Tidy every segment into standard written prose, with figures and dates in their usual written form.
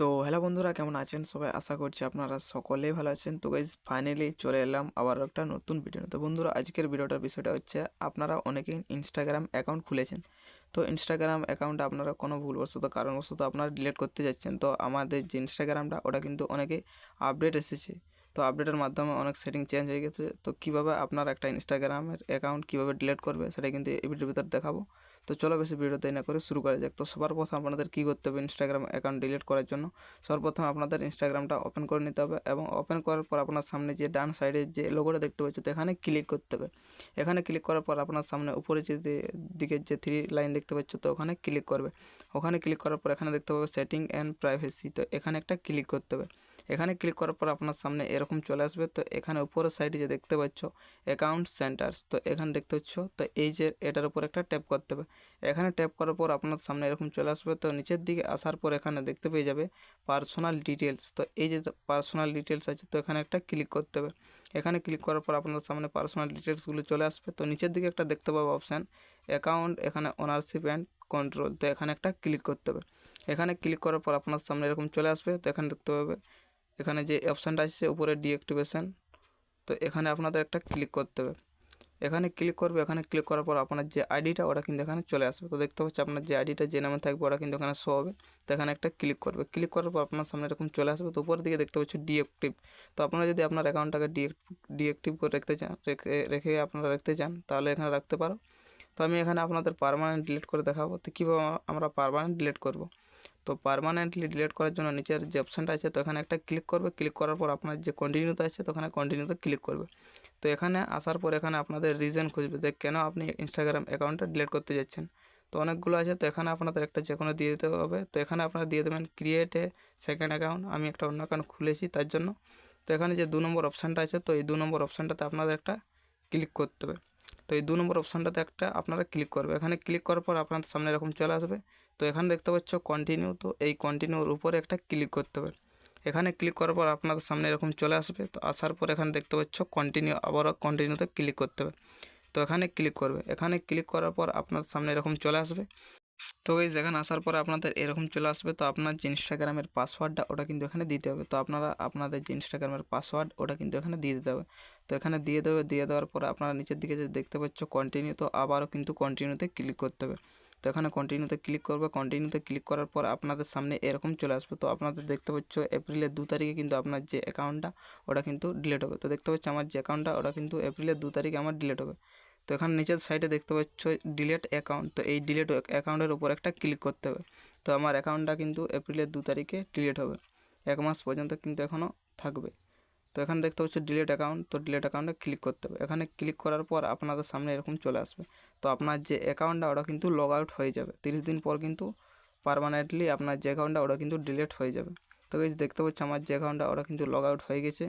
তো হ্যালো বন্ধুরা, কেমন আছেন সবাই? আশা করছি আপনারা সকলেই ভালো আছেন। তো গাইজ ফাইনালি চলে এলাম আবার একটা নতুন ভিডিও নিয়ে। তো বন্ধুরা, আজকের ভিডিওটার বিষয়টা হচ্ছে, আপনারা অনেকেই ইনস্টাগ্রাম অ্যাকাউন্ট খুলেছেন। তো ইনস্টাগ্রাম অ্যাকাউন্ট আপনারা কোনো ভুলবশত কারণবশত আপনারা ডিলিট করতে যাচ্ছেন। তো আমাদের যে ইনস্টাগ্রামটা ওটা কিন্তু অনেকে আপডেট এসেছে। তো আপডেটের মাধ্যমে অনেক সেটিং চেঞ্জ হয়ে গেছে। তো কীভাবে আপনার একটা ইনস্টাগ্রামের অ্যাকাউন্ট কীভাবে ডিলিট করবে সেটা কিন্তু এই ভিডিওর ভিতর দেখাবো। তো চলো বেশি ভিডিও দেরি না করে শুরু করা যাক। তো সবার প্রথম আপনাদের কী করতে হবে ইনস্টাগ্রাম অ্যাকাউন্ট ডিলিট করার জন্য? সর্বপ্রথম আপনাদের ইনস্টাগ্রামটা ওপেন করে নিতে হবে এবং ওপেন করার পর আপনার সামনে যে ডান সাইডে যে লোগোটা দেখতে পাচ্ছ, তো এখানে ক্লিক করতে হবে। এখানে ক্লিক করার পর আপনার সামনে উপরে যে দিকে যে 3 লাইন দেখতে পাচ্ছ, তো ওখানে ক্লিক করবে। ওখানে ক্লিক করার পর এখানে দেখতে পাবে সেটিং অ্যান্ড প্রাইভেসি, তো এখানে একটা ক্লিক করতে হবে। এখানে ক্লিক করার পর আপনার সামনে এরকম চলে আসবে। তো এখানে উপরের সাইডে যে দেখতে পাচ্ছ অ্যাকাউন্ট সেন্টার্স, তো এখানে দেখতে পাচ্ছ, তো এই যে এটার উপর একটা ট্যাপ করতে হবে। এখানে ট্যাপ করার পর আপনার সামনে এরকম চলে আসবে। তো নিচের দিকে আসার পর এখানে দেখতে পেয়ে যাবে পার্সোনাল ডিটেলস, তো এই যে পার্সোনাল ডিটেলস আছে, তো এখানে একটা ক্লিক করতে হবে। এখানে ক্লিক করার পর আপনার সামনে পার্সোনাল ডিটেলসগুলো চলে আসবে। তো নিচের দিকে একটা দেখতে পাবো অপশান অ্যাকাউন্ট, এখানে ওনারশিপ অ্যান্ড কন্ট্রোল, তো এখানে একটা ক্লিক করতে হবে। এখানে ক্লিক করার পর আপনার সামনে এরকম চলে আসবে। তো এখানে দেখতে পাবে এখানে যে অপশানটা আছে উপরে ডিঅ্যাক্টিভেশন, তো এখানে আপনাদের একটা ক্লিক করতে হবে। এখানে ক্লিক করবে। এখানে ক্লিক করার পর আপনার যে আইডিটা ওটা কিন্তু এখানে চলে আসবে। তো দেখতে পাচ্ছি আপনার যে আইডিটা যে নামে থাকবে ওটা কিন্তু এখানে শো হবে। তো এখানে একটা ক্লিক করবে। ক্লিক করার পর আপনার সামনে এরকম চলে আসবে। তো উপরের দিকে দেখতে পাচ্ছি ডিঅ্যাক্টিভ, তো আপনারা যদি আপনার অ্যাকাউন্টটাকে ডিঅ্যাক্টিভ করে রেখে আপনারা রাখতে চান তাহলে এখানে রাখতে পারো। তো আমি এখানে আপনাদের পার্মানেন্ট ডিলিট করে দেখাবো। তো কীভাবে আমরা পার্মানেন্ট ডিলিট করব? তো পার্মানেন্টলি ডিলিট করার জন্য নিচের যে অপশানটা আছে, তো এখানে একটা ক্লিক করবে। ক্লিক করার পর আপনার যে কন্টিনিউতে আছে, তো ওখানে কন্টিনিউতে ক্লিক করবে। তো এখানে আসার পর এখানে আপনাদের রিজন খুঁজবে যে কেন আপনি ইনস্টাগ্রাম অ্যাকাউন্টটা ডিলিট করতে যাচ্ছেন। তো অনেকগুলো আছে, তো এখানে আপনাদের একটা যে কোনো দিয়ে দিতে হবে। তো এখানে আপনারা দিয়ে দেবেন ক্রিয়েট এ সেকেন্ড অ্যাকাউন্ট। আমি একটা অন্য অ্যাকাউন্ট খুলেছি তার জন্য। তো এখানে যে 2 নম্বর অপশানটা আছে, তো এই 2 নম্বর অপশানটাতে আপনাদের একটা ক্লিক করতে হবে। তো এই 2 নম্বর অপশানটাতে একটা আপনারা ক্লিক করবে। এখানে ক্লিক করার পর আপনাদের সামনে এরকম চলে আসবে। তো এখানে দেখতে পাচ্ছ কন্টিনিউ, তো এই কন্টিনিউর উপরে একটা ক্লিক করতে হবে। এখানে ক্লিক করার পর আপনাদের সামনে এরকম চলে আসবে। তো আসার পর এখানে দেখতে পাচ্ছ কন্টিনিউ, আবারও কন্টিনিউতে ক্লিক করতে হবে। তো এখানে ক্লিক করবে। এখানে ক্লিক করার পর আপনার সামনে এরকম চলে আসবে। তো গাইস এখানে আসার পর আপনাদের এরকম চলে আসবে। তো আপনার যে ইনস্টাগ্রামের পাসওয়ার্ডটা ওটা কিন্তু এখানে দিতে হবে। তো আপনারা আপনাদের যে ইনস্টাগ্রামের পাসওয়ার্ড ওটা কিন্তু এখানে দিয়ে দিতে হবে। তো এখানে দিয়ে দেবে। দিয়ে দেওয়ার পর আপনারা নিচের দিকে যে দেখতে পাচ্ছ কন্টিনিউ, তো আবারও কিন্তু কন্টিনিউতে ক্লিক করতে হবে। তো এখানে কন্টিনিউতে ক্লিক করবে। কন্টিনিউতে ক্লিক করার পর আপনাদের সামনে এরকম চলে আসবে। তো আপনাদের দেখতে পাচ্ছ এপ্রিলের 2 তারিখে কিন্তু আপনার যে অ্যাকাউন্টটা ওটা কিন্তু ডিলিট হবে। তো দেখতে পাচ্ছ আমার যে অ্যাকাউন্টটা ওটা কিন্তু এপ্রিলের 2 তারিখে আমার ডিলিট হবে। তো এখানে নিচের সাইডে দেখতে পাচ্ছ ডিলিট অ্যাকাউন্ট, তো এই ডিলিট অ্যাকাউন্টের উপর একটা ক্লিক করতে হবে। তো আমার অ্যাকাউন্টটা কিন্তু এপ্রিলের 2 তারিখে ডিলিট হবে। 1 মাস পর্যন্ত কিন্তু এখনও থাকবে। তো এখানে দেখতে পাচ্ছ ডিলিট অ্যাকাউন্ট, তো ডিলিট অ্যাকাউন্টে ক্লিক করতে হবে। এখানে ক্লিক করার পর আপনাদের সামনে এরকম চলে আসবে। তো আপনার যে অ্যাকাউন্টটা ওটা কিন্তু লগ আউট হয়ে যাবে। 30 দিন পর কিন্তু পার্মানেন্টলি আপনার যে অ্যাকাউন্টটা ওটা কিন্তু ডিলিট হয়ে যাবে। তো গাইস দেখতে পাচ্ছ আমার যে অ্যাকাউন্টটা ওটা কিন্তু লগ আউট হয়ে গেছে।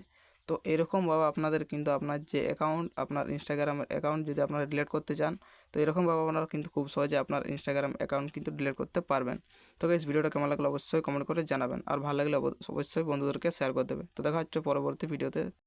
তো এরকমভাবে আপনাদের কিন্তু আপনার যে অ্যাকাউন্ট, আপনার ইনস্টাগ্রামের অ্যাকাউন্ট যদি আপনারা ডিলিট করতে চান, তো এরকমভাবে আপনারা কিন্তু খুব সহজে আপনার ইনস্টাগ্রাম অ্যাকাউন্ট কিন্তু ডিলিট করতে পারবেন। তো গাইস ভিডিওটা কেমন লাগলো অবশ্যই কমেন্ট করে জানাবেন, আর ভালো লাগলে অবশ্যই বন্ধুদেরকে শেয়ার করে দেবে। তো দেখা হচ্ছে পরবর্তী ভিডিওতে।